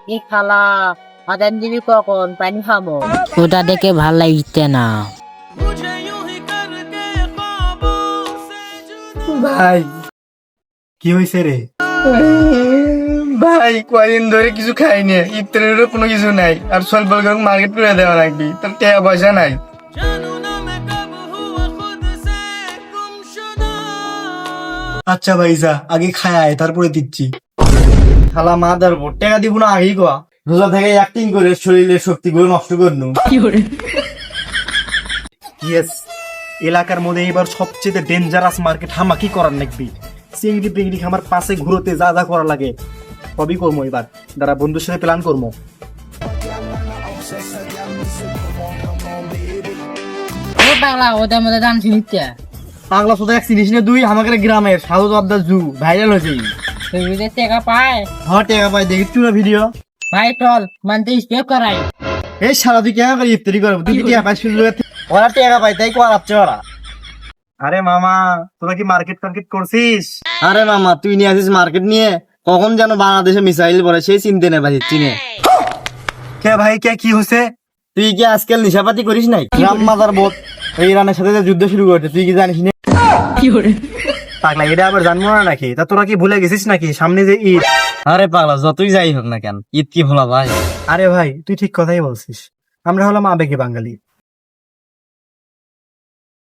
কি খালা আদান দিবি কখন পানি খাবো? ওটা দেখে ভাল লাগছে না। ভাই কি হয়েছে রে? ভাই কয়দিন ধরে কিছু খাইনি, ইফতারেরও কোনো কিছু নাই, আর স্বল্প মার্কেট করে দেওয়া লাগবে, তোর টাকা পয়সা নাই। আচ্ছা ভাই যা, আগে খায় আয় তারপরে দিচ্ছি। খালা মা দাঁড়বো, টাকা দিব না আগেই কোয়া। রোজা থেকে অ্যাক্টিং করে শরীরের শক্তিগুলো নষ্ট করনু। ইয়েস, এলাকার মধ্যে এবার সবচেয়ে ডেঞ্জারাস মার্কেট হামাকি করার নাকবি। চিংড়ি পিংড়ি খামার পাশে ঘুরোতে যা যা করা লাগে সবই করবো এবার। দাঁড়া বন্ধুর সাথে প্ল্যান করবো। ও পাগলা ওদের মধ্যে গান শুনিচ্ছে। পাগলা সোদা এক চিনিস না তুই? আমাদের গ্রামের সাধু আবদা জু ভাইরাল হয়েছে। তুই টাকা পায়? হ্যাঁ টাকা পাই, দেখিস না ভিডিও? ভাই চল মানতে স্প্রে করাই। এই সারা তুই কেন করে ইফতারি করবো? তুই টাকা পাইস, ওরা টাকা পাই তাই করাচ্ছে ওরা। আরে মামা তোরা কি মার্কেট টার্কেট করছিস? আরে মামা তুই নিয়ে আসিস মার্কেট নিয়ে, কখন যেন বাংলাদেশে মিসাইল পড়ে সেই চিনতে নেই পারছি চিনে। কে ভাই কে কি হয়েছে? তুই কি আজকাল নিশাপাতি করিস নাই? রাম মাদার বোধ এই ইরানের সাথে যে যুদ্ধ শুরু করছে তুই কি জানিস না? পাগলা এটা আবার জানবো না নাকি? তা তোরা কি ভুলে গেছিস নাকি সামনে যে ঈদ? আরে পাগলা যতই যাই হোক না কেন ঈদ কি ভোলা ভাই? আরে ভাই তুই ঠিক কথাই বলছিস, আমরা হলাম আবেগে বাঙালি,